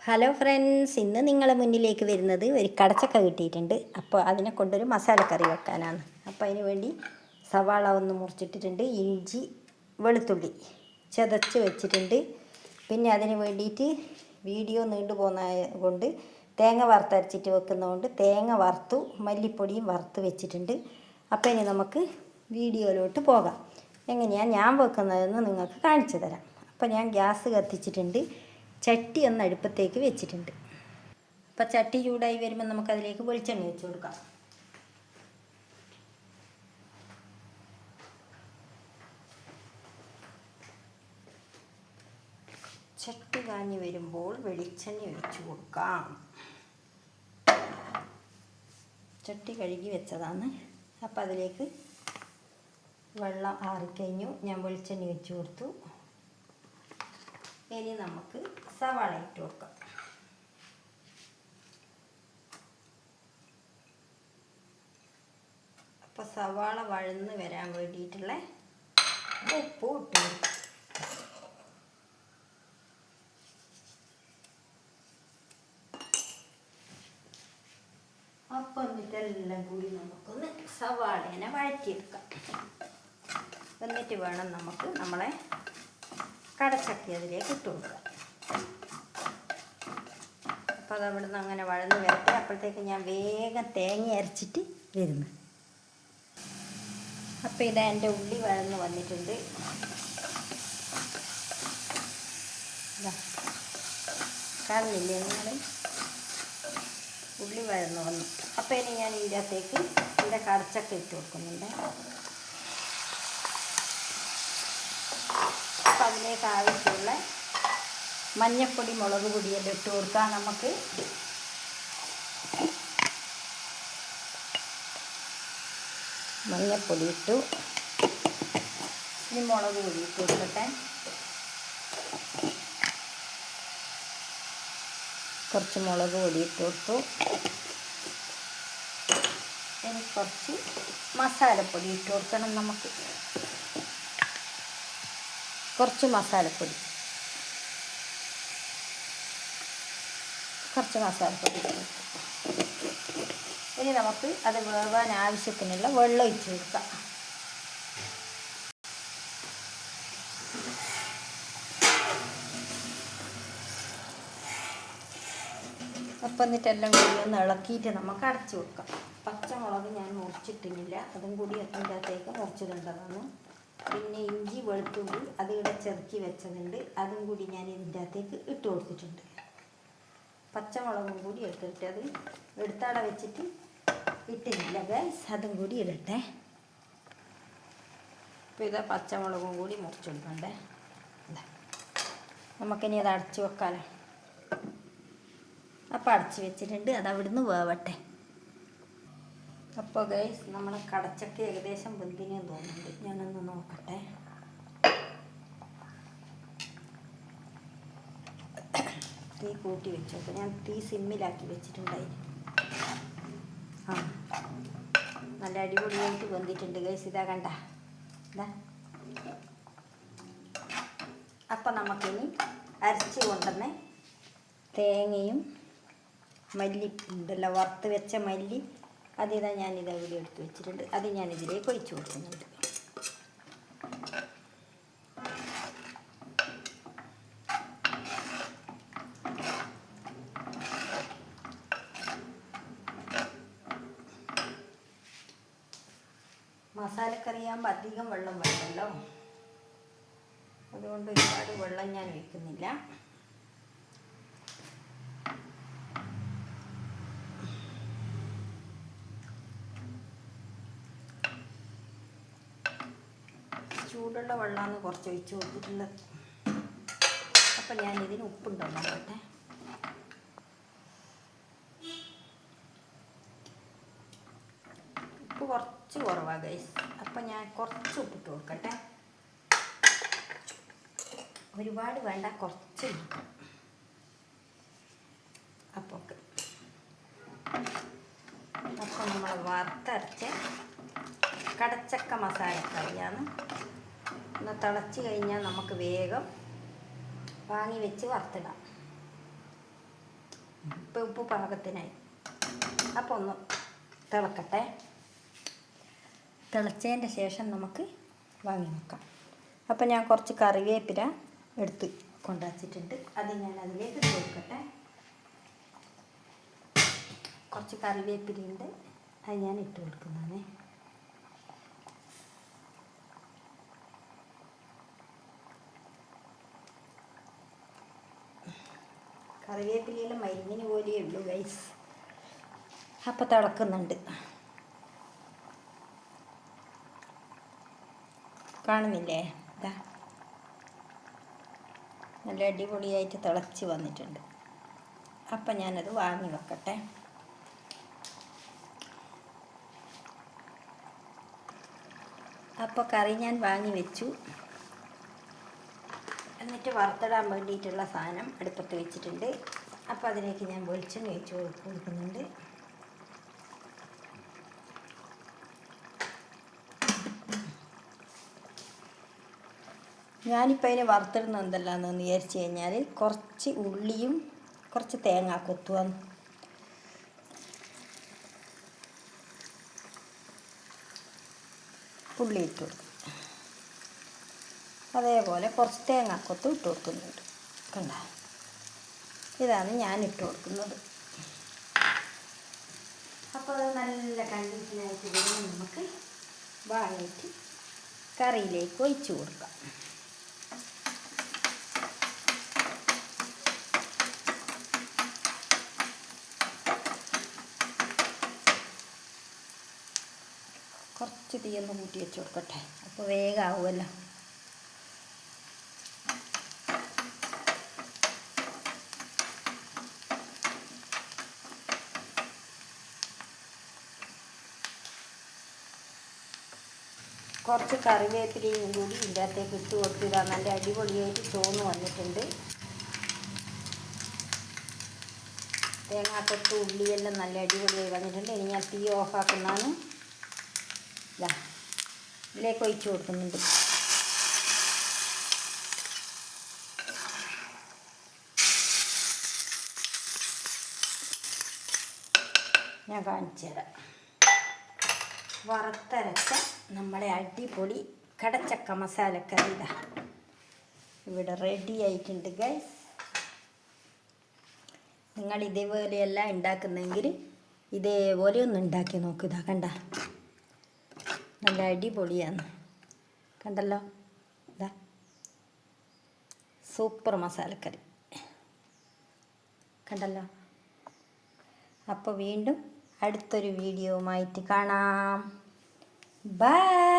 Hello friends, ഇന്ന് നിങ്ങളെ മുന്നിലേക്ക് വരുന്നത് ഒരു കടച്ചക്ക കിട്ടിയിട്ടുണ്ട്. അപ്പോൾ അതിനെ കൊണ്ടൊരു മസാലക്കറി വെക്കാനാണ്. അപ്പോൾ അതിന് വേണ്ടി സവാള ഒന്ന് മുറിച്ചിട്ടിട്ടുണ്ട്, ഇഞ്ചി വെളുത്തുള്ളി ചതച്ച് വെച്ചിട്ടുണ്ട്. പിന്നെ അതിന് വേണ്ടിയിട്ട് വീഡിയോ നീണ്ടു പോകുന്ന കൊണ്ട് തേങ്ങ വറുത്തരച്ചിട്ട് വെക്കുന്നതുകൊണ്ട് തേങ്ങ വറുത്തു മല്ലിപ്പൊടിയും വറുത്ത് വെച്ചിട്ടുണ്ട്. അപ്പോൾ ഇനി നമുക്ക് വീഡിയോയിലോട്ട് പോകാം. എങ്ങനെയാണ് ഞാൻ വെക്കുന്നതെന്ന് നിങ്ങൾക്ക് കാണിച്ചു തരാം. അപ്പോൾ ഞാൻ ഗ്യാസ് കത്തിച്ചിട്ടുണ്ട്, ചട്ടി ഒന്ന് അടുപ്പത്തേക്ക് വെച്ചിട്ടുണ്ട്. അപ്പോൾ ചട്ടി ചൂടായി വരുമ്പോൾ നമുക്കതിലേക്ക് വെളിച്ചെണ്ണ വെച്ച് കൊടുക്കാം. ചട്ടി കാഞ്ഞ് വരുമ്പോൾ വെളിച്ചെണ്ണ ഒഴിച്ച് കൊടുക്കാം. ചട്ടി കഴുകി വെച്ചതാണ്. അപ്പോൾ അതിലേക്ക് വെള്ളം ആറിക്കഴിഞ്ഞു. ഞാൻ വെളിച്ചെണ്ണ വെച്ച് കൊടുത്തു. ഇനി നമുക്ക് സവാള ഇട്ട് കൊടുക്കാം. അപ്പോൾ സവാള വഴന്ന് വരാൻ വേണ്ടിയിട്ടുള്ള ഉപ്പ് ഇട്ട് കൊടുക്കാം. അപ്പം എന്നിട്ടെല്ലാം കൂടി നമുക്കൊന്ന് സവാളേനെ വഴറ്റിയെടുക്കാം. എന്നിട്ട് വേണം നമുക്ക് നമ്മളെ കടച്ചക്ക അതിലേക്ക് ഇട്ട് കൊടുക്കാം. അപ്പോൾ അതവിടെ നിന്ന് അങ്ങനെ വഴന്ന് വരട്ടെ. അപ്പോഴത്തേക്ക് ഞാൻ വേഗം തേങ്ങ അരച്ചിട്ട് വരുന്നു. അപ്പോൾ ഇതാ എൻ്റെ ഉള്ളി വഴന്ന് വന്നിട്ടുണ്ട്. കാണുന്നില്ലേ നിങ്ങൾ? ഉള്ളി വഴന്ന് വന്നു. അപ്പോൾ ഇനി ഞാൻ ഇതിനകത്തേക്ക് ഇതിൻ്റെ കടച്ചക്ക ഇട്ട് കൊടുക്കുന്നുണ്ട്. അപ്പം അതിലേക്ക് ആവശ്യമുള്ള മഞ്ഞൾപ്പൊടി മുളക് പൊടിയെല്ലാം ഇട്ട് കൊടുക്കാം. നമുക്ക് മഞ്ഞൾപ്പൊടി ഇട്ടു. ഇനി മുളക് പൊടി ഇട്ട് കൊടുക്കട്ടെ. കുറച്ച് മുളക് പൊടി ഇട്ട് കൊടുത്തു. ഇനി കുറച്ച് മസാലപ്പൊടി ഇട്ട് കൊടുക്കണം. നമുക്ക് കുറച്ച് മസാലപ്പൊടി ഇട്ട് കൊടുത്തു. ഇനി നമുക്ക് അത് വേവാൻ ആവശ്യത്തിനുള്ള വെള്ളം ഒഴിച്ച് കൊടുക്കാം. അപ്പം എന്നിട്ടെല്ലാം കൂടി ഒന്ന് ഇളക്കിയിട്ട് നമുക്ക് അടച്ചു വെക്കാം. പച്ചമുളക് ഞാൻ മുറിച്ചിട്ടില്ല, അതും കൂടി അതിൻ്റെ അകത്തേക്ക് മുറിച്ചിടേണ്ടതാണ്. പിന്നെ ഇഞ്ചി വെളുത്തുള്ളി അത് ഇവിടെ ചെറുക്കി വെച്ചതുണ്ട്, അതും കൂടി ഞാൻ ഇതിൻ്റെ അകത്തേക്ക് ഇട്ട് കൊടുത്തിട്ടുണ്ട്. പച്ചമുളകും കൂടി എടുത്തിട്ട് അത് എടുത്തട വെച്ചിട്ട് ഇട്ടില്ല ഗൈസ്, അതും കൂടി ഇടട്ടെ. അപ്പോൾ ഇതാ പച്ചമുളകും കൂടി മുറിച്ചെടുക്കണ്ടേ. നമുക്കിനി അത് അടച്ചു വെക്കാമല്ലോ. അപ്പോൾ അടച്ചു വെച്ചിട്ടുണ്ട്, അത് അവിടുന്ന് വേവട്ടെ. അപ്പോൾ ഗൈസ് നമ്മളെ കടച്ചക്ക ഏകദേശം വെന്തിനെ തോന്നുന്നുണ്ട്. ഞാനൊന്ന് നോക്കട്ടെ. തീ കൂട്ടി വെച്ചോട്ടെ. ഞാൻ തീ സിമ്മിലാക്കി വെച്ചിട്ടുണ്ടായിരുന്നു. നല്ല അടിപൊളിയായിട്ട് വെന്തിട്ടുണ്ട് ഗൈസ്. ഇതാ കണ്ട ഇതാ. അപ്പം നമുക്കിനി അരച്ച് കൊണ്ടുവന്ന് തേങ്ങയും മല്ലി ഉണ്ടല്ലോ, വറുത്ത് വെച്ച മല്ലി, അതിതാ ഞാനിത് ഇവിടെ എടുത്ത് വെച്ചിട്ടുണ്ട്. അത് ഞാനിതിലേക്ക് ഒഴിച്ചു കൊടുക്കുന്നുണ്ട്. മസാലക്കറിയാകുമ്പോൾ അധികം വെള്ളം വേണ്ടല്ലോ, അതുകൊണ്ട് ഒരുപാട് വെള്ളം ഞാൻ ഒഴിക്കുന്നില്ല. ചൂടുള്ള വെള്ളമാണ് കുറച്ച് ഒഴിച്ച് കൊടുത്തിട്ടുള്ളത്. അപ്പം ഞാനിതിന് ഉപ്പുണ്ടോ നോക്കട്ടെ. ഉപ്പ് കുറച്ച് കുറവാണ് ഗൈസ്. അപ്പം ഞാൻ കുറച്ച് ഉപ്പിട്ട് കൊടുക്കട്ടെ. ഒരുപാട് വേണ്ട, കുറച്ച്. അപ്പോൾ നമ്മൾ വറുത്തരച്ച് കടച്ചക്ക മസാലക്കറിയാണ്. ഒന്ന് തിളച്ച് കഴിഞ്ഞാൽ നമുക്ക് വേഗം വാങ്ങി വെച്ച് വറുത്തിടാം. ഇപ്പോൾ ഉപ്പ് പാകത്തിനായി. അപ്പോൾ ഒന്ന് തിളക്കട്ടെ. തിളച്ചതിൻ്റെ ശേഷം നമുക്ക് വാങ്ങി വെക്കാം. അപ്പോൾ ഞാൻ കുറച്ച് കറിവേപ്പില എടുത്ത് കൊണ്ടുവച്ചിട്ടുണ്ട്. അത് ഞാൻ അതിലേക്ക് ഇട്ട് കൊടുക്കട്ടെ. കുറച്ച് കറിവേപ്പിലയുണ്ട്, അത് ഞാൻ ഇട്ട് കൊടുക്കുന്നതാണ്. കറിവേപ്പിലയിലും മരുന്നിന് പോലെയേ ഉള്ളൂ ഗൈസ്. അപ്പോൾ തിളക്കുന്നുണ്ട്, കാണുന്നില്ലേ? ഇതാ നല്ല അടിപൊളിയായിട്ട് തിളച്ച് വന്നിട്ടുണ്ട്. അപ്പം ഞാനത് വാങ്ങി വെക്കട്ടെ. അപ്പോൾ കറി ഞാൻ വാങ്ങി വെച്ചു. എന്നിട്ട് വറുത്തിടാൻ വേണ്ടിയിട്ടുള്ള സാധനം അടുപ്പത്ത് വെച്ചിട്ടുണ്ട്. അപ്പോൾ അതിലേക്ക് ഞാൻ വെളിച്ചെണ്ണ ഒഴിച്ച് കൊടുക്കുന്നുണ്ട്. ഞാനിപ്പോൾ അതിനെ വറുത്തിടുന്ന എന്തെല്ലാമെന്ന് വിചാരിച്ചു കഴിഞ്ഞാൽ കുറച്ച് ഉള്ളിയും കുറച്ച് തേങ്ങ കൊത്തുവാന്ന്. ഉള്ളി ഇട്ട് കൊടുക്കും, അതേപോലെ കുറച്ച് തേങ്ങാക്കൊത്തും ഇട്ട് കൊടുക്കുന്നുണ്ട്. കണ്ട, ഇതാണ് ഞാൻ ഇട്ട് കൊടുക്കുന്നത്. അപ്പോൾ അത് നല്ല കണ്ടീഷനായിട്ട് വരുമ്പോൾ നമുക്ക് വാങ്ങിയിട്ട് കറിയിലേക്ക് ഒഴിച്ച് കൊടുക്കാം. കുറച്ച് തീയൊന്ന് കൂട്ടി വെച്ച് കൊടുക്കട്ടെ, അപ്പോൾ വേഗം ആവുമല്ലോ. കുറച്ച് കറിവേപ്പിലയും കൂടി ഇതിൻ്റെ അകത്തേക്ക് ഇട്ട് കൊടുത്തിടാൻ നല്ല അടിപൊളിയായിട്ട് ചോന്ന് വന്നിട്ടുണ്ട്. തേങ്ങാക്കൊത്ത് ഉള്ളിയെല്ലാം നല്ല അടിപൊളിയായി വന്നിട്ടുണ്ട്. ഇനി ഞാൻ തീ ഓഫാക്കുന്നതാണ്. ഇതാ ഇതിലേക്ക് ഒഴിച്ച് കൊടുക്കുന്നുണ്ട്. ഞാൻ കാണിച്ചു തരാം. വറുത്തരച്ച നമ്മളെ അടിപൊളി കടച്ചക്ക മസാലക്കറി ഇതാ ഇവിടെ റെഡി ആയിട്ടുണ്ട് ഗൈസ്. നിങ്ങൾ ഇതേപോലെയല്ല ഉണ്ടാക്കുന്നെങ്കിൽ ഇതേപോലെ ഒന്ന് ഉണ്ടാക്കി നോക്കുക. ഇതാ കണ്ട, നല്ല അടിപൊളിയാണ്. കണ്ടല്ലോ, ഇതാ സൂപ്പർ മസാലക്കറി കണ്ടല്ലോ. അപ്പോൾ വീണ്ടും അടുത്തൊരു വീഡിയോവുമായിട്ട് കാണാം. ബൈ.